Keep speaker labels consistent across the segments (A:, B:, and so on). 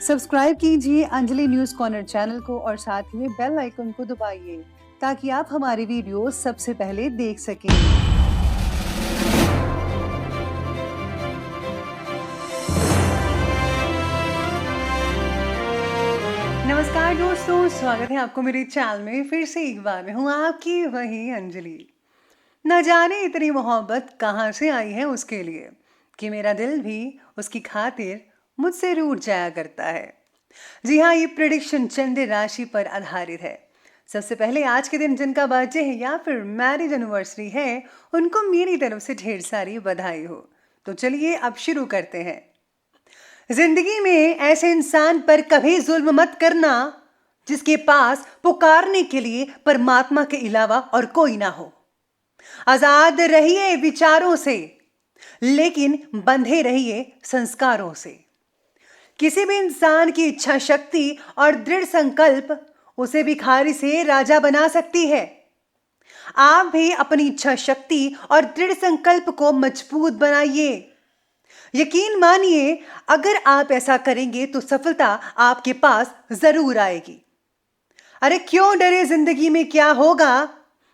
A: Subscribe कीजिए Anjali news corner channel को और साथ ही में बेल आइकन को दबाइए ताकि आप हमारी वीडियो सबसे पहले देख सकें। नमस्कार दोस्तों, स्वागत है आपको मेरे चैनल में। फिर से एक बार मैं हूँ आपकी वही अंजलि। न जाने इतनी मोहब्बत कहाँ से आई है उसके लिए कि मेरा दिल भी उसकी खातिर मुझसे रूठ जाया करता है। जी हाँ, ये प्रेडिक्शन चंद्र राशि पर आधारित है। सबसे पहले आज के दिन जिनका बर्थडे है या फिर मैरिज एनिवर्सरी है, उनको मेरी तरफ से ढेर सारी बधाई हो। तो चलिए अब शुरू करते हैं। जिंदगी में ऐसे इंसान पर कभी जुल्म मत करना जिसके पास पुकारने के लिए परमात्मा के अलावा और कोई ना हो। आजाद रहिए विचारों से, लेकिन बंधे रहिए संस्कारों से। किसी भी इंसान की इच्छा शक्ति और दृढ़ संकल्प उसे भिखारी से राजा बना सकती है। आप भी अपनी इच्छा शक्ति और दृढ़ संकल्प को मजबूत बनाइए। यकीन मानिए, अगर आप ऐसा करेंगे तो सफलता आपके पास जरूर आएगी। अरे क्यों डरे जिंदगी में क्या होगा,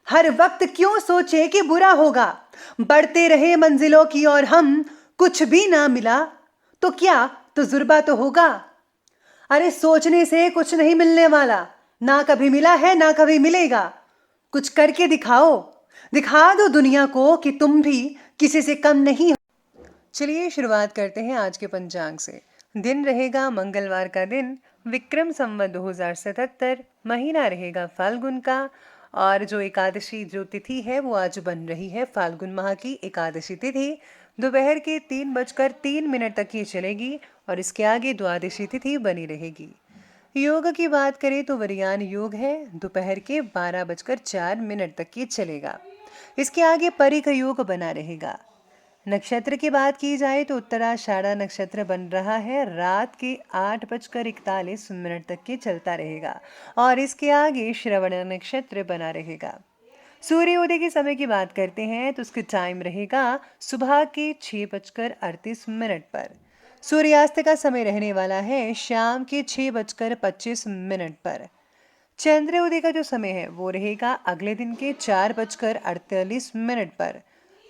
A: हर वक्त क्यों सोचे कि बुरा होगा। बढ़ते रहे मंजिलों की और हम, कुछ भी ना मिला तो क्या तजुर्बा तो होगा। अरे सोचने से कुछ नहीं मिलने वाला, ना कभी मिला है ना कभी मिलेगा। कुछ करके दिखाओ, दिखा दो दुनिया को कि तुम भी किसी से कम नहीं हो। चलिए शुरुआत करते हैं आज के पंचांग से। दिन रहेगा मंगलवार का दिन, विक्रम संवत 2077, महीना रहेगा फाल्गुन का, और जो एकादशी जो तिथि है वो आज बन रही है फाल्गुन माह की एकादशी तिथि। दोपहर के 3:03 तक ये चलेगी और इसके आगे द्वादशी तिथि बनी रहेगी। योग की बात करें तो वरियान योग है, दोपहर के 12:04 तक ये चलेगा। इसके आगे परिख योग बना रहेगा। नक्षत्र की बात की जाए तो उत्तराषाढ़ा नक्षत्र बन रहा है, रात के 8:41 तक के चलता रहेगा और इसके आगे श्रवण नक्षत्र बना रहेगा। सूर्योदय के समय की बात करते हैं तो उसका टाइम रहेगा सुबह के 6:38 पर। सूर्यास्त का समय रहने वाला है शाम के 6:25 पर। चंद्रोदय का जो समय है वो रहेगा अगले दिन के 4:48 पर।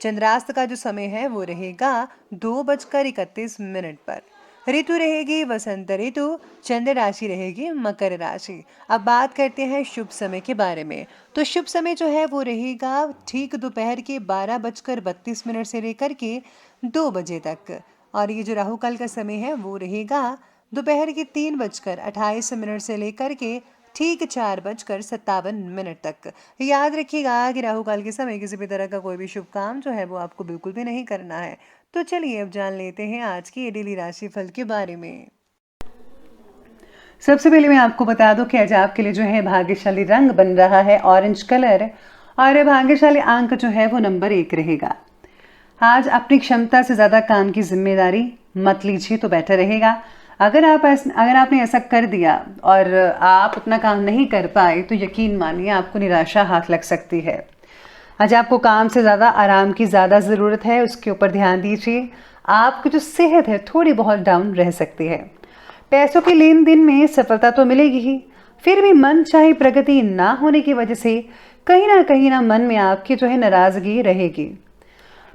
A: चंद्रास्त का जो समय है वो रहेगा 2:31 पर। ऋतु रहेगी वसंत ऋतु, चंद्र राशि रहेगी मकर राशि। अब बात करते हैं शुभ समय के बारे में। तो शुभ समय जो है वो रहेगा ठीक दोपहर के 12:32 से लेकर के 2 बजे तक, और ये जो राहु काल का समय है वो रहेगा दोपहर के 3:28 से लेकर के ठीक 4:57 तक। याद रखिएगा कि राहु काल के समय किसी भी तरह का कोई भी शुभ काम जो है वो आपको बिल्कुल भी नहीं करना है। तो चलिए अब जान लेते हैं आज की डेली राशि फल के बारे में। सबसे पहले मैं आपको बता दूं कि आज आपके लिए जो है भाग्यशाली रंग बन रहा है ऑरेंज कलर, और भाग्यशाली अंक जो है वो नंबर 1 रहेगा। आज अपनी क्षमता से ज़्यादा काम की जिम्मेदारी मत लीजिए तो बेटर रहेगा। अगर आपने ऐसा कर दिया और आप अपना काम नहीं कर पाए तो यकीन मानिए आपको निराशा हाथ लग सकती है। आज आपको काम से ज़्यादा आराम की ज़्यादा ज़रूरत है, उसके ऊपर ध्यान दीजिए। आपकी जो सेहत है थोड़ी बहुत डाउन रह सकती है। पैसों के लेन देन में सफलता तो मिलेगी ही, फिर भी मन चाहे प्रगति ना होने की वजह से कहीं ना मन में आपकी जो है नाराज़गी रहेगी।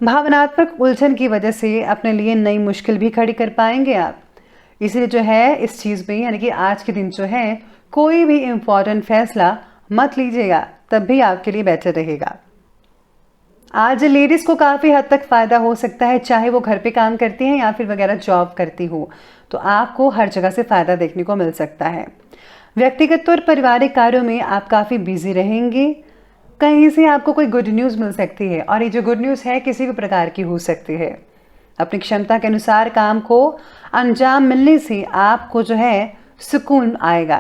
A: भावनात्मक उलझन की वजह से अपने लिए नई मुश्किल भी खड़ी कर पाएंगे आप। इसलिए जो है इस चीज़ में यानी कि आज के दिन जो है कोई भी इम्पॉर्टेंट फैसला मत लीजिएगा, तब भी आपके लिए बेटर रहेगा। आज लेडीज़ को काफ़ी हद तक फ़ायदा हो सकता है, चाहे वो घर पे काम करती हैं या फिर वगैरह जॉब करती हो, तो आपको हर जगह से फ़ायदा देखने को मिल सकता है। व्यक्तिगत और पारिवारिक कार्यों में आप काफ़ी बिजी रहेंगे। कहीं से आपको कोई गुड न्यूज़ मिल सकती है और ये जो गुड न्यूज़ है किसी भी प्रकार की हो सकती है। अपनी क्षमता के अनुसार काम को अंजाम मिलने से आपको जो है सुकून आएगा।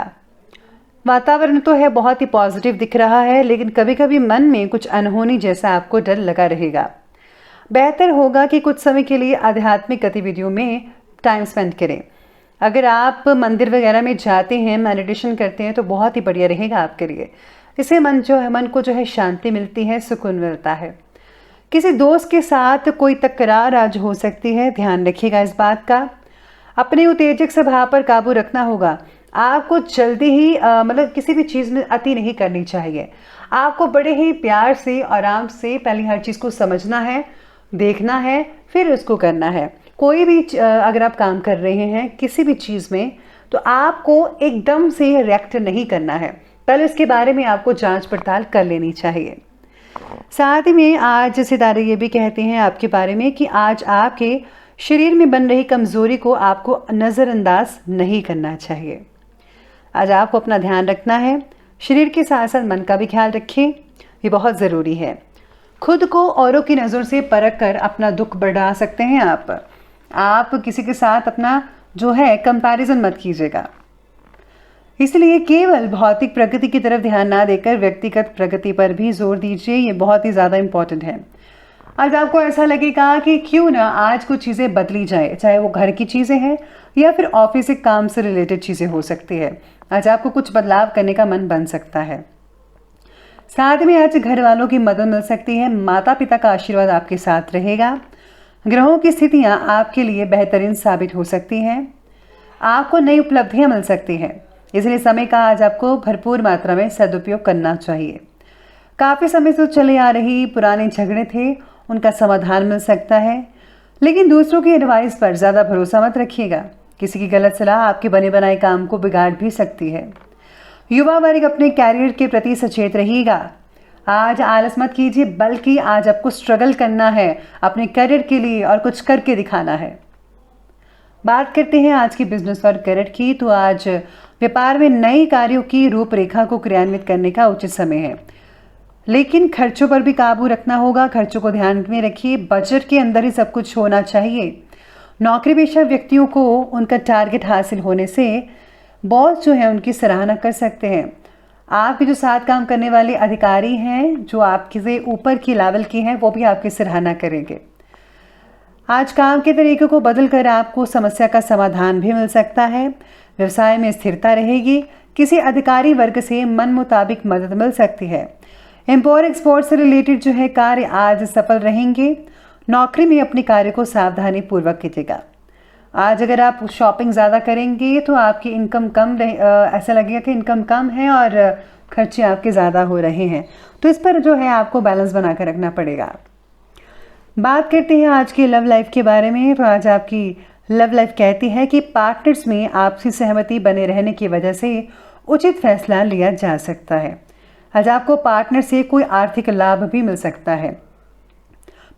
A: वातावरण तो है बहुत ही पॉजिटिव दिख रहा है, लेकिन कभी कभी मन में कुछ अनहोनी जैसा आपको डर लगा रहेगा। बेहतर होगा कि कुछ समय के लिए आध्यात्मिक गतिविधियों में टाइम स्पेंड करें। अगर आप मंदिर वगैरह में जाते हैं, मेडिटेशन करते हैं तो बहुत ही बढ़िया रहेगा आपके लिए। इससे मन को जो है शांति मिलती है, सुकून मिलता है। किसी दोस्त के साथ कोई तकरार आज हो सकती है, ध्यान रखिएगा इस बात का। अपने उत्तेजक स्वभाव पर काबू रखना होगा। आपको जल्दी ही मतलब किसी भी चीज़ में अति नहीं करनी चाहिए। आपको बड़े ही प्यार से, आराम से पहले हर चीज़ को समझना है, देखना है, फिर उसको करना है। कोई भी अगर आप काम कर रहे हैं किसी भी चीज़ में, तो आपको एकदम से रिएक्ट नहीं करना है। पहले उसके बारे में आपको जांच पड़ताल कर लेनी चाहिए। साथ ही में आज सितारे ये भी कहते हैं आपके बारे में कि आज आपके शरीर में बन रही कमज़ोरी को आपको नज़रअंदाज नहीं करना चाहिए। आज आपको अपना ध्यान रखना है, शरीर के साथ साथ मन का भी ख्याल रखें, ये बहुत ज़रूरी है। खुद को औरों की नज़र से परख कर अपना दुख बढ़ा सकते हैं आप किसी के साथ अपना जो है कंपैरिजन मत कीजिएगा। इसलिए केवल भौतिक प्रगति की तरफ ध्यान ना देकर व्यक्तिगत प्रगति पर भी जोर दीजिए, ये बहुत ही ज़्यादा इम्पॉर्टेंट है। आज आपको ऐसा लगेगा कि क्यों ना आज कुछ चीज़ें बदली जाए, चाहे वो घर की चीज़ें हैं या फिर ऑफिस के काम से रिलेटेड चीज़ें हो सकती है। आज आपको कुछ बदलाव करने का मन बन सकता है। साथ में आज घर वालों की मदद मिल सकती है, माता पिता का आशीर्वाद आपके साथ रहेगा। ग्रहों की स्थितियाँ आपके लिए बेहतरीन साबित हो सकती हैं। आपको नई उपलब्धियाँ मिल सकती हैं, इसलिए समय का आज आपको भरपूर मात्रा में सदुपयोग करना चाहिए। काफ़ी समय से चले आ रही पुराने झगड़े थे, उनका समाधान मिल सकता है, लेकिन दूसरों की एडवाइस पर ज़्यादा भरोसा मत रखिएगा। किसी की गलत सलाह आपके बने बनाए काम को बिगाड़ भी सकती है। युवा वर्ग अपने कैरियर के प्रति सचेत रहिएगा। आज आलस मत कीजिए, बल्कि आज आपको स्ट्रगल करना है अपने करियर के लिए और कुछ करके दिखाना है। बात करते हैं आज की बिजनेस और करियर की, तो आज व्यापार में नए कार्यों की रूपरेखा को क्रियान्वित करने का उचित समय है, लेकिन खर्चों पर भी काबू रखना होगा। खर्चों को ध्यान में रखिए, बजट के अंदर ही सब कुछ होना चाहिए। नौकरी पेशा व्यक्तियों को उनका टारगेट हासिल होने से बॉस जो है उनकी सराहना कर सकते हैं। आपके जो साथ काम करने वाले अधिकारी हैं, जो आपके से ऊपर की लेवल के हैं, वो भी आपकी सराहना करेंगे। आज काम के तरीके को बदलकर आपको समस्या का समाधान भी मिल सकता है। व्यवसाय में स्थिरता रहेगी। किसी अधिकारी वर्ग से मन मुताबिक मदद मिल सकती है। इम्पोर्ट एक्सपोर्ट से रिलेटेड जो है कार्य आज सफल रहेंगे। नौकरी में अपने कार्य को सावधानी पूर्वक कीजिएगा। आज अगर आप शॉपिंग ज़्यादा करेंगे तो आपकी इनकम कम ऐसा लगेगा कि इनकम कम है और खर्चे आपके ज़्यादा हो रहे हैं, तो इस पर जो है आपको बैलेंस बना कर रखना पड़ेगा। बात करते हैं आज की लव लाइफ के बारे में, तो आज आपकी लव लाइफ कहती है कि पार्टनर्स में आपसी सहमति बने रहने की वजह से उचित फैसला लिया जा सकता है। आज आपको पार्टनर से कोई आर्थिक लाभ भी मिल सकता है।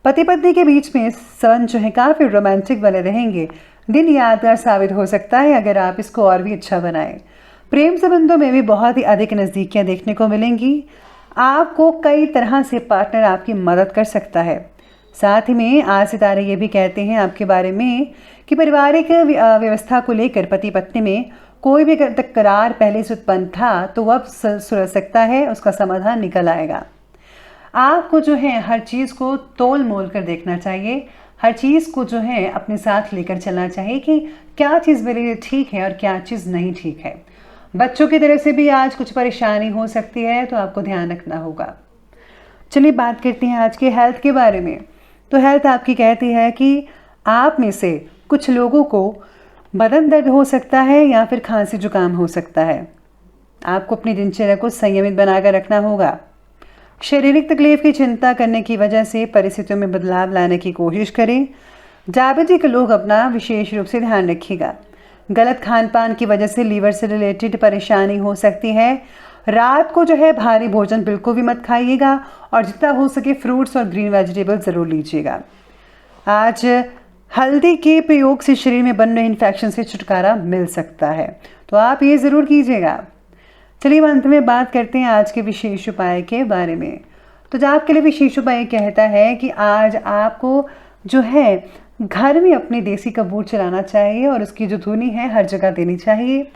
A: पति पत्नी के बीच में संबंध जो है काफ़ी रोमांटिक बने रहेंगे। दिन यादगार साबित हो सकता है अगर आप इसको और भी अच्छा बनाएं। प्रेम संबंधों में भी बहुत ही अधिक नज़दीकियां देखने को मिलेंगी। आपको कई तरह से पार्टनर आपकी मदद कर सकता है। साथ ही में आज सितारे ये भी कहते हैं आपके बारे में कि पारिवारिक व्यवस्था को लेकर पति पत्नी में कोई भी तकरार पहले से उत्पन्न था तो वह अब सुलझ सकता है, उसका समाधान निकल आएगा। आपको जो है हर चीज़ को तोल मोल कर देखना चाहिए। हर चीज़ को जो है अपने साथ लेकर चलना चाहिए कि क्या चीज़ मेरे लिए ठीक है और क्या चीज़ नहीं ठीक है। बच्चों की तरफ से भी आज कुछ परेशानी हो सकती है, तो आपको ध्यान रखना होगा। चलिए बात करते हैं आज के हेल्थ के बारे में। तो हेल्थ आपकी कहती है कि आप में से कुछ लोगों को बदन दर्द हो सकता है या फिर खांसी जुकाम हो सकता है। आपको अपनी दिनचर्या को संयमित बनाकर रखना होगा। शारीरिक तकलीफ की चिंता करने की वजह से परिस्थितियों में बदलाव लाने की कोशिश करें। डायबिटिक लोग अपना विशेष रूप से ध्यान रखिएगा। गलत खान पान की वजह से लीवर से रिलेटेड परेशानी हो सकती है। रात को जो है भारी भोजन बिल्कुल भी मत खाइएगा और जितना हो सके फ्रूट्स और ग्रीन वेजिटेबल ज़रूर लीजिएगा। आज हल्दी के प्रयोग से शरीर में बन रहे इन्फेक्शन से छुटकारा मिल सकता है, तो आप ये ज़रूर कीजिएगा। चलिए अंत में बात करते हैं आज के विशेष उपाय के बारे में। तो जो आपके लिए विशेष उपाय कहता है कि आज आपको जो है घर में अपनी देसी कपूर चलाना चाहिए और उसकी जो धुनी है हर जगह देनी चाहिए।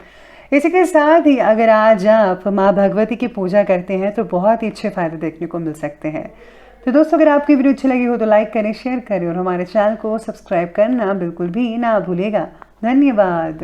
A: इसी के साथ ही अगर आज आप माँ भगवती की पूजा करते हैं तो बहुत ही अच्छे फायदे देखने को मिल सकते हैं। तो दोस्तों अगर आपकी वीडियो अच्छी लगी हो तो लाइक करें, शेयर करें और हमारे चैनल को सब्सक्राइब करना बिल्कुल भी ना भूलिएगा। धन्यवाद।